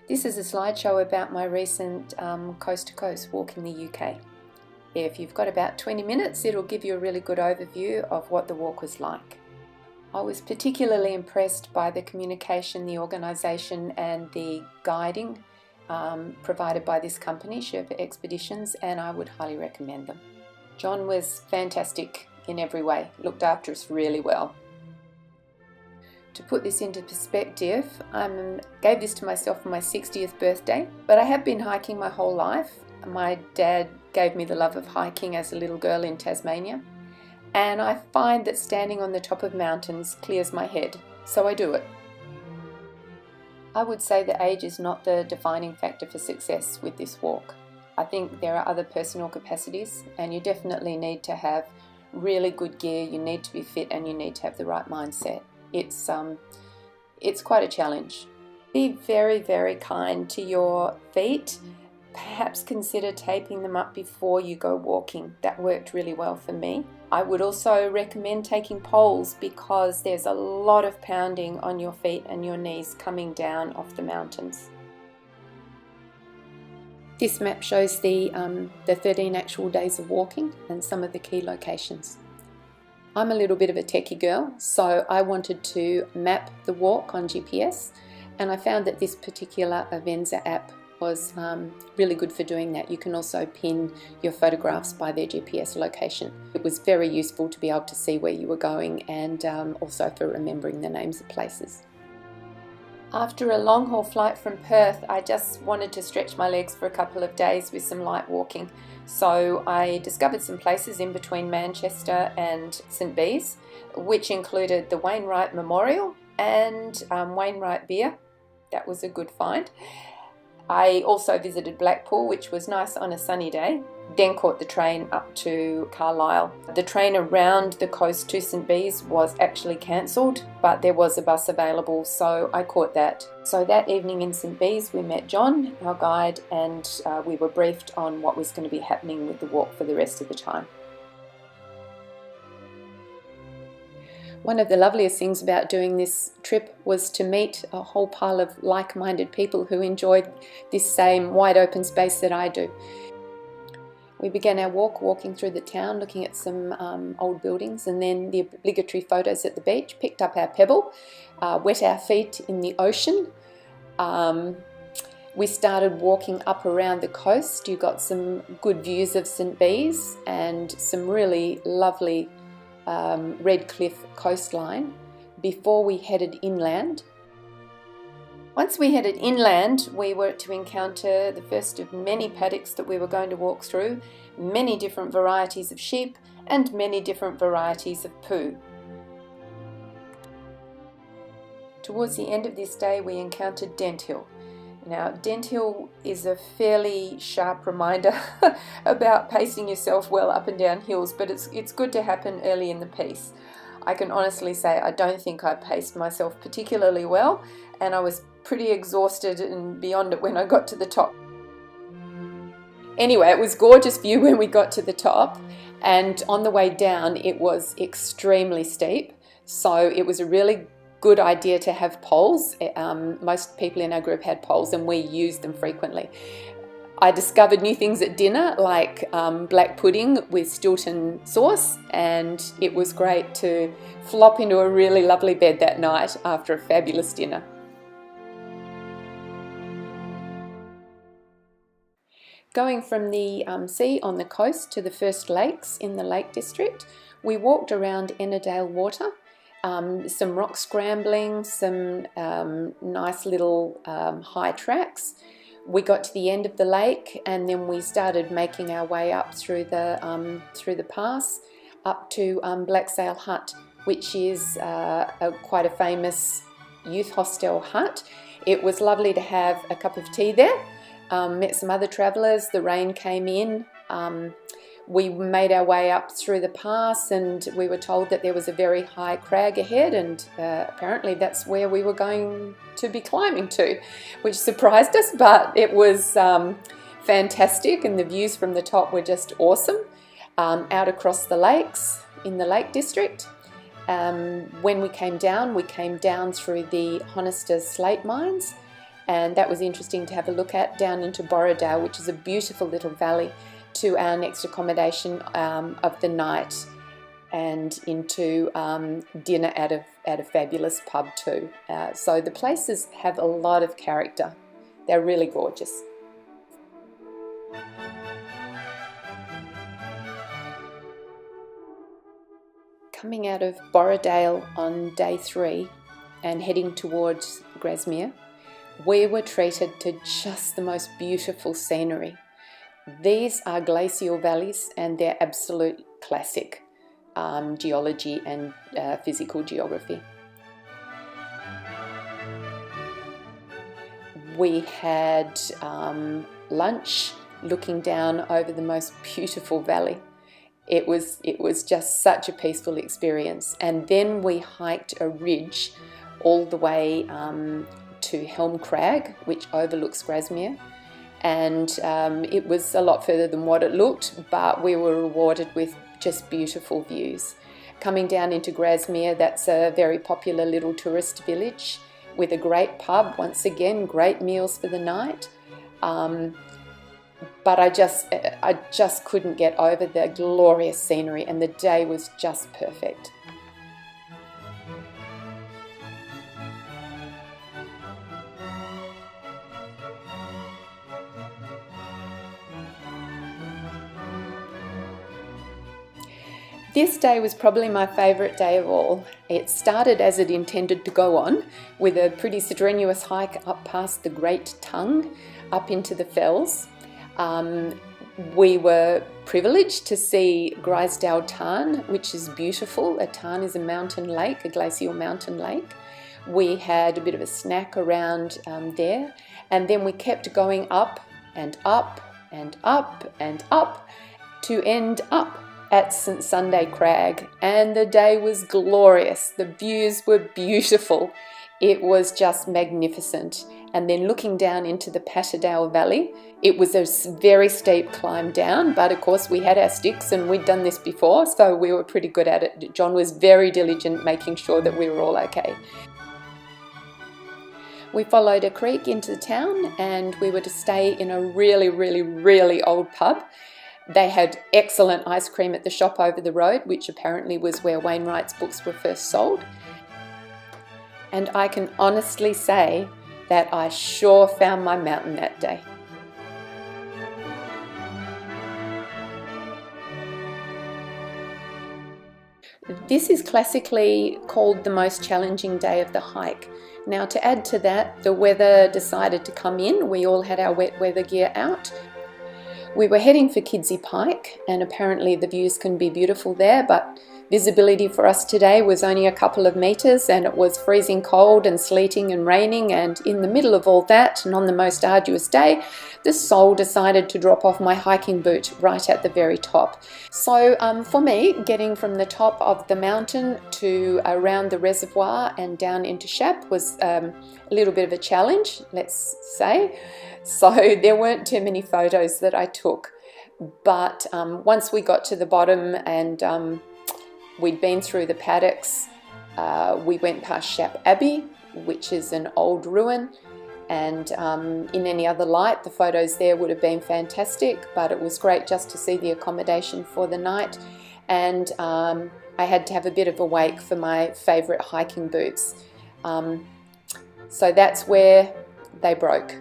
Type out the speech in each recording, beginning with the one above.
This is a slideshow about my recent coast-to-coast walk in the UK. If you've got about 20 minutes, it'll give you a really good overview of what the walk was like. I was particularly impressed by the communication, the organisation and the guiding provided by this company, Sherpa Expeditions, and I would highly recommend them. John was fantastic in every way, looked after us really well. To put this into perspective, I gave this to myself for my 60th birthday, but I have been hiking my whole life. My dad gave me the love of hiking as a little girl in Tasmania, and I find that standing on the top of mountains clears my head, so I do it. I would say that age is not the defining factor for success with this walk. I think there are other personal capacities, and you definitely need to have really good gear, you need to be fit, and you need to have the right mindset. It's quite a challenge. Be very, very kind to your feet. Perhaps consider taping them up before you go walking. That worked really well for me. I would also recommend taking poles because there's a lot of pounding on your feet and your knees coming down off the mountains. This map shows the 13 actual days of walking and some of the key locations. I'm a little bit of a techie girl, so I wanted to map the walk on GPS, and I found that this particular Avenza app was really good for doing that. You can also pin your photographs by their GPS location. It was very useful to be able to see where you were going and also for remembering the names of places. After a long haul flight from Perth, I just wanted to stretch my legs for a couple of days with some light walking. So I discovered some places in between Manchester and St Bees, which included the Wainwright Memorial and Wainwright Beer. That was a good find. I also visited Blackpool, which was nice on a sunny day, then caught the train up to Carlisle. The train around the coast to St Bees was actually cancelled, but there was a bus available, so I caught that. So that evening in St Bees we met John, our guide, and we were briefed on what was going to be happening with the walk for the rest of the time. One of the loveliest things about doing this trip was to meet a whole pile of like-minded people who enjoyed this same wide open space that I do. We began our walk walking through the town, looking at some old buildings, and then the obligatory photos at the beach, picked up our pebble, wet our feet in the ocean. We started walking up around the coast. You got some good views of St Bees and some really lovely Red Cliff coastline before we headed inland. Once we headed inland, we were to encounter the first of many paddocks that we were going to walk through, many different varieties of sheep and many different varieties of poo. Towards the end of this day, we encountered Dent Hill. Now, Dent Hill is a fairly sharp reminder about pacing yourself well up and down hills, but it's good to happen early in the piece. I can honestly say I don't think I paced myself particularly well, and I was pretty exhausted and beyond it when I got to the top. Anyway, it was a gorgeous view when we got to the top, and on the way down it was extremely steep, so it was a really good idea to have poles. Most people in our group had poles and we used them frequently. I discovered new things at dinner like black pudding with Stilton sauce, and it was great to flop into a really lovely bed that night after a fabulous dinner. Going from the sea on the coast to the first lakes in the Lake District, we walked around Ennerdale Water. Some rock scrambling, some nice little high tracks. We got to the end of the lake and then we started making our way up through the pass up to Blacksail Hut, which is quite a famous youth hostel hut. It was lovely to have a cup of tea there. Met some other travellers. The rain came in. We made our way up through the pass and we were told that there was a very high crag ahead, and apparently that's where we were going to be climbing to, which surprised us, but it was fantastic and the views from the top were just awesome. Out across the lakes in the Lake District. When we came down through the Honester slate mines, and that was interesting to have a look at, down into Borrowdale, which is a beautiful little valley, to our next accommodation of the night, and into dinner at a fabulous pub too. So the places have a lot of character. They're really gorgeous. Coming out of Borrowdale on day 3 and heading towards Grasmere, we were treated to just the most beautiful scenery. These are glacial valleys, and they're absolute classic geology and physical geography. We had lunch looking down over the most beautiful valley. It was just such a peaceful experience. And then we hiked a ridge all the way to Helm Crag, which overlooks Grasmere. And it was a lot further than what it looked, but we were rewarded with just beautiful views. Coming down into Grasmere, that's a very popular little tourist village with a great pub, once again, great meals for the night. But I just couldn't get over the glorious scenery, and the day was just perfect. This day was probably my favourite day of all. It started as it intended to go on, with a pretty strenuous hike up past the Great Tongue, up into the fells. We were privileged to see Grisdale Tarn, which is beautiful. A tarn is a mountain lake, a glacial mountain lake. We had a bit of a snack around there, and then we kept going up and up and up and up to end up at St Sunday Crag, and the day was glorious. The views were beautiful. It was just magnificent. And then looking down into the Patterdale Valley, it was a very steep climb down, but of course we had our sticks and we'd done this before, so we were pretty good at it. John was very diligent making sure that we were all okay. We followed a creek into the town, and we were to stay in a really, really, really old pub. They had excellent ice cream at the shop over the road, which apparently was where Wainwright's books were first sold. And I can honestly say that I sure found my mountain that day. This is classically called the most challenging day of the hike. Now, to add to that, the weather decided to come in. We all had our wet weather gear out. We were heading for Kidsey Pike, and apparently the views can be beautiful there, but visibility for us today was only a couple of metres, and it was freezing cold and sleeting and raining, and in the middle of all that, and on the most arduous day, the soul decided to drop off my hiking boot right at the very top. So for me, getting from the top of the mountain to around the reservoir and down into Shap was a little bit of a challenge, let's say. So there weren't too many photos that I took, but once we got to the bottom and we'd been through the paddocks, we went past Shap Abbey, which is an old ruin, and in any other light the photos there would have been fantastic, but it was great just to see the accommodation for the night. And I had to have a bit of a wake for my favourite hiking boots, so that's where they broke.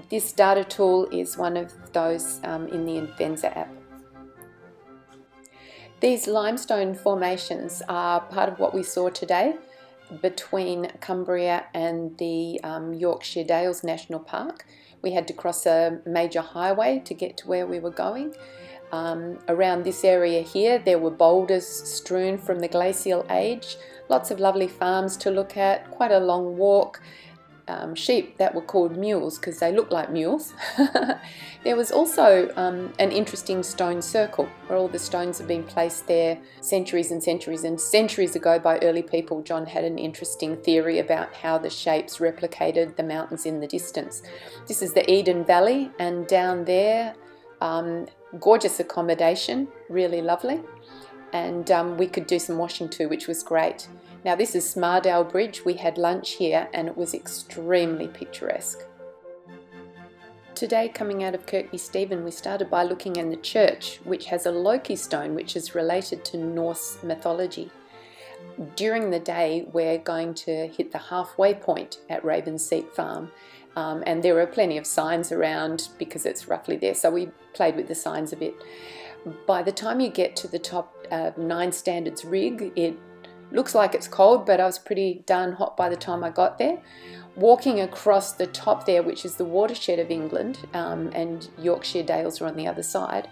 This data tool is one of those in the Invenza app. These limestone formations are part of what we saw today between Cumbria and the Yorkshire Dales National Park. We had to cross a major highway to get to where we were going. Around this area here there were boulders strewn from the glacial age, lots of lovely farms to look at, quite a long walk. Sheep that were called mules because they looked like mules. There was also an interesting stone circle where all the stones have been placed there centuries and centuries and centuries ago by early people. John had an interesting theory about how the shapes replicated the mountains in the distance. This is the Eden Valley, and down there, gorgeous accommodation, really lovely, and we could do some washing too, which was great. Now this is Smaardale Bridge. We had lunch here and it was extremely picturesque. Today, coming out of Kirkby Stephen, we started by looking in the church, which has a Loki stone, which is related to Norse mythology. During the day, we're going to hit the halfway point at Ravenseat Farm, and there are plenty of signs around because it's roughly there, so we played with the signs a bit. By the time you get to the top 9 Standards rig, it looks like it's cold, but I was pretty darn hot by the time I got there. Walking across the top there, which is the watershed of England, and Yorkshire Dales are on the other side,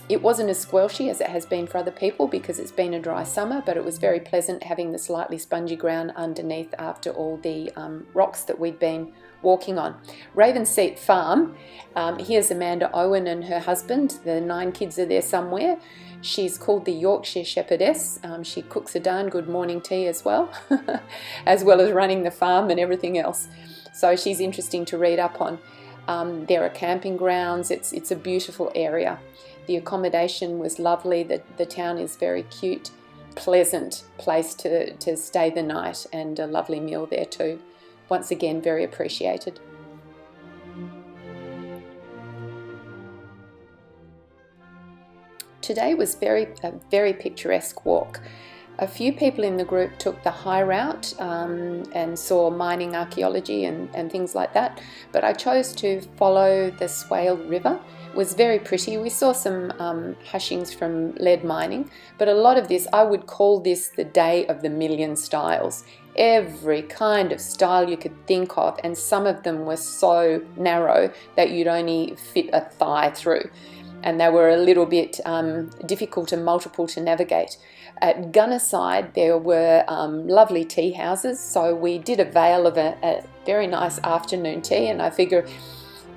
it wasn't as squelchy as it has been for other people because it's been a dry summer, but it was very pleasant having the slightly spongy ground underneath after all the rocks that we'd been walking on. Ravenseat Farm, here's Amanda Owen and her husband. The 9 kids are there somewhere. She's called the Yorkshire Shepherdess. She cooks a darn good morning tea as well, as running the farm and everything else. So she's interesting to read up on. There are camping grounds. It's a beautiful area. The accommodation was lovely. The town is very cute, pleasant place to stay the night, and a lovely meal there too. Once again, very appreciated. Today was a very picturesque walk. A few people in the group took the high route and saw mining archaeology and things like that, but I chose to follow the Swale River. It was very pretty. We saw some hushings from lead mining, but a lot of this, I would call this the day of the million styles. Every kind of style you could think of, and some of them were so narrow that you'd only fit a thigh through, and they were a little bit difficult and multiple to navigate. At Gunnerside there were lovely tea houses, so we did avail of a very nice afternoon tea, and I figure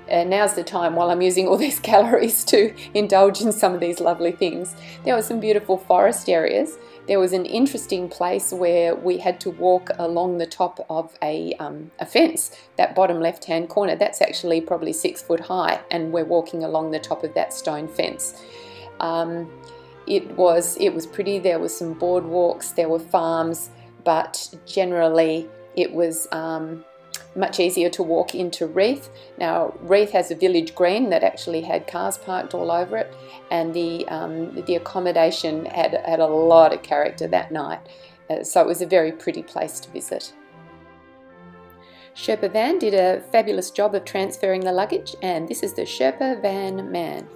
now's the time while I'm using all these calories to indulge in some of these lovely things. There were some beautiful forest areas. There was an interesting place where we had to walk along the top of a fence, that bottom left-hand corner. That's actually probably 6 foot high, and we're walking along the top of that stone fence. It was pretty. There were some boardwalks, there were farms, but generally it was much easier to walk into Reeth. Now, Reeth has a village green that actually had cars parked all over it, and the accommodation had a lot of character that night. So it was a very pretty place to visit. Sherpa Van did a fabulous job of transferring the luggage, and this is the Sherpa Van Man.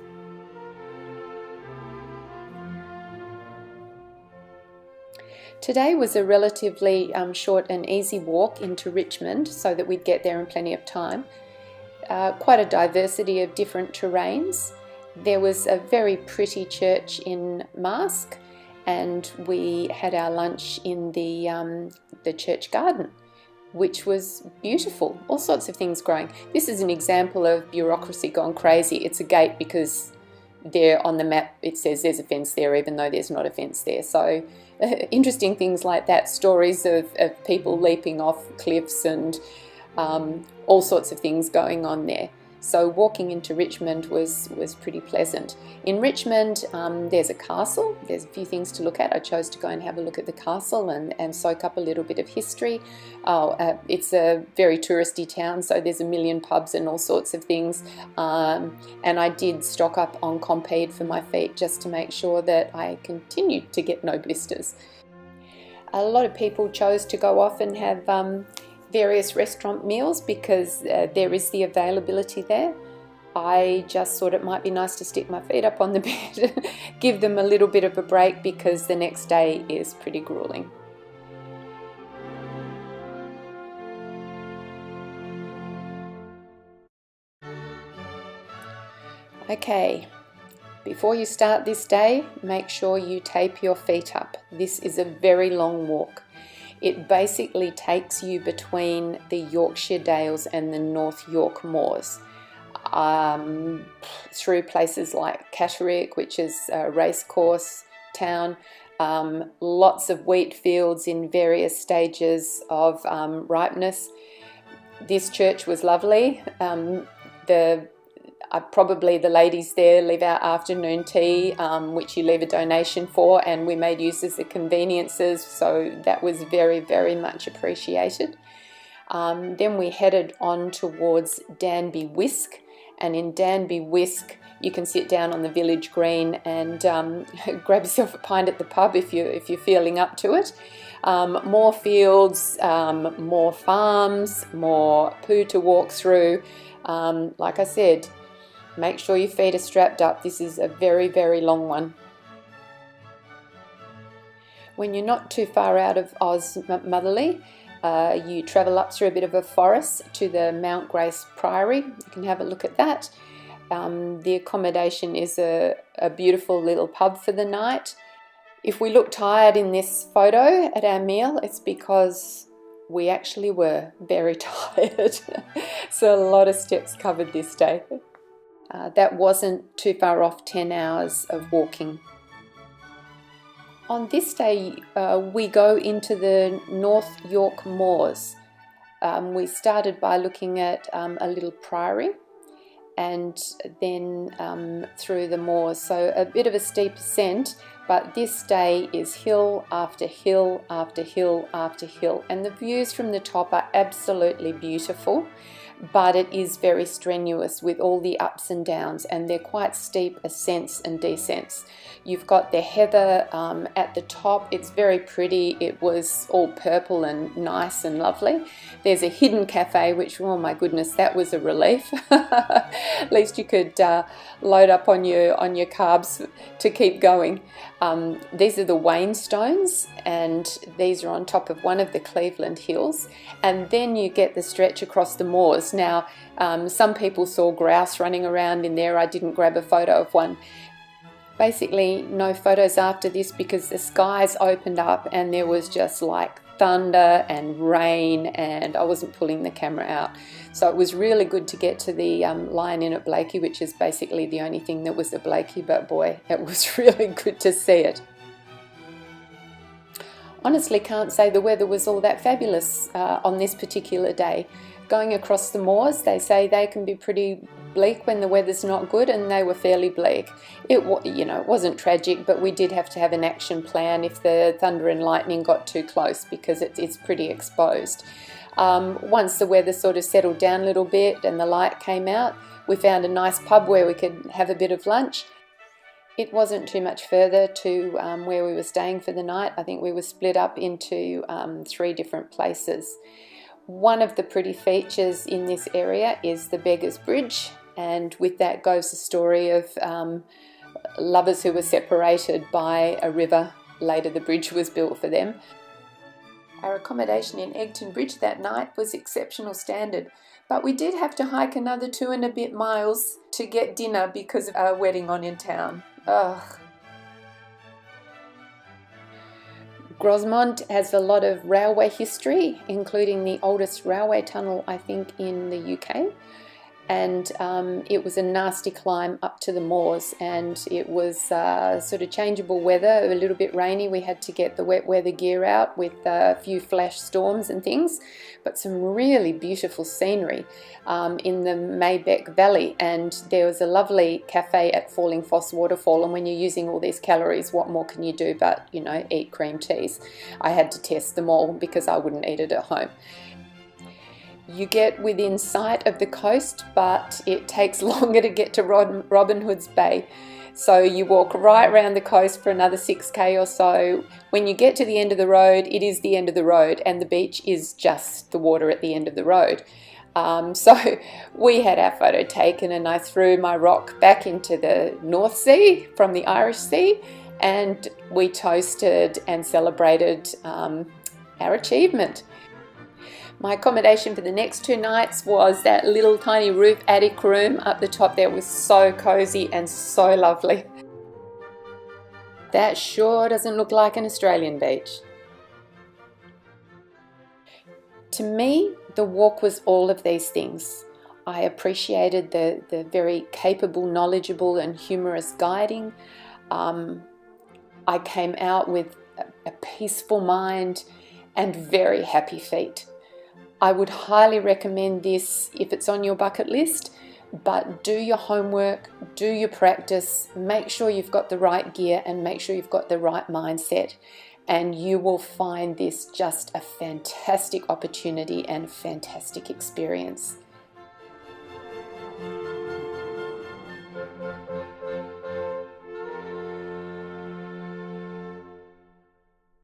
Today was a relatively short and easy walk into Richmond so that we'd get there in plenty of time. Quite a diversity of different terrains. There was a very pretty church in Marske, and we had our lunch in the church garden, which was beautiful. All sorts of things growing. This is an example of bureaucracy gone crazy. It's a gate because there on the map it says there's a fence there even though there's not a fence there. So interesting things like that, stories of people leaping off cliffs and all sorts of things going on there. So walking into Richmond was pretty pleasant. In Richmond there's a castle. There's a few things to look at. I chose to go and have a look at the castle and soak up a little bit of history. It's a very touristy town, so there's a million pubs and all sorts of things. And I did stock up on Compeed for my feet just to make sure that I continued to get no blisters. A lot of people chose to go off and have various restaurant meals because there is the availability there. I just thought it might be nice to stick my feet up on the bed, give them a little bit of a break because the next day is pretty grueling. Okay, before you start this day, make sure you tape your feet up. This is a very long walk. It basically takes you between the Yorkshire Dales and the North York Moors, through places like Catterick, which is a racecourse town, lots of wheat fields in various stages of ripeness. This church was lovely. Probably the ladies there leave our afternoon tea, which you leave a donation for, and we made use of the conveniences, so that was very, very much appreciated. Then we headed on towards Danby Whisk, and in Danby Whisk you can sit down on the village green and grab yourself a pint at the pub if you're feeling up to it. More fields, more farms, more poo to walk through. Like I said, make sure your feet are strapped up. This is a very, very long one. When you're not too far out of Oz Motherley, you travel up through a bit of a forest to the Mount Grace Priory. You can have a look at that. The accommodation is a beautiful little pub for the night. If we look tired in this photo at our meal, it's because we actually were very tired. So a lot of steps covered this day. That wasn't too far off 10 hours of walking. On this day, we go into the North York Moors. We started by looking at a little priory, and then through the moors. So a bit of a steep ascent, but this day is hill after hill after hill after hill, and the views from the top are absolutely beautiful, but it is very strenuous with all the ups and downs, and they're quite steep ascents and descents. You've got the heather at the top. It's very pretty. It was all purple and nice and lovely. There's a hidden cafe, which, oh my goodness, that was a relief. At least you could load up on your carbs to keep going. These are the Wayne stones, and these are on top of one of the Cleveland hills, and then you get the stretch across the moors. Now, some people saw grouse running around in there. I didn't grab a photo of one. Basically, no photos after this because the skies opened up and there was just like thunder and rain, and I wasn't pulling the camera out. So it was really good to get to the Lion Inn at Blakey, which is basically the only thing that was at Blakey, but boy, it was really good to see it. Honestly, can't say the weather was all that fabulous on this particular day. Going across the moors, they say they can be pretty bleak when the weather's not good, and they were fairly bleak. It wasn't tragic, but we did have to have an action plan if the thunder and lightning got too close, because it's pretty exposed. Once the weather sort of settled down a little bit and the light came out, we found a nice pub where we could have a bit of lunch. It wasn't too much further to where we were staying for the night. I think we were split up into 3 different places. One of the pretty features in this area is the Beggar's Bridge, and with that goes the story of lovers who were separated by a river. Later the bridge was built for them. Our accommodation in Egton Bridge that night was exceptional standard, but we did have to hike another 2 and a bit miles to get dinner because of our wedding on in town. Ugh. Grosmont has a lot of railway history, including the oldest railway tunnel, I think, in the UK. And it was a nasty climb up to the moors, and it was sort of changeable weather, a little bit rainy. We had to get the wet weather gear out with a few flash storms and things, but some really beautiful scenery in the Maybeck Valley, and there was a lovely cafe at Falling Foss Waterfall, and when you're using all these calories, what more can you do but, eat cream teas? I had to test them all because I wouldn't eat it at home. You get within sight of the coast, but it takes longer to get to Robin Hood's Bay. So you walk right around the coast for another 6k or so. When you get to the end of the road, it is the end of the road, and the beach is just the water at the end of the road. So we had our photo taken, and I threw my rock back into the North Sea from the Irish Sea, and we toasted and celebrated our achievement. My accommodation for the next 2 nights was that little tiny roof attic room up the top there. It was so cozy and so lovely. That sure doesn't look like an Australian beach. To me, the walk was all of these things. I appreciated the very capable, knowledgeable and humorous guiding. I came out with a peaceful mind and very happy feet. I would highly recommend this if it's on your bucket list, but do your homework, do your practice, make sure you've got the right gear and make sure you've got the right mindset, and you will find this just a fantastic opportunity and fantastic experience.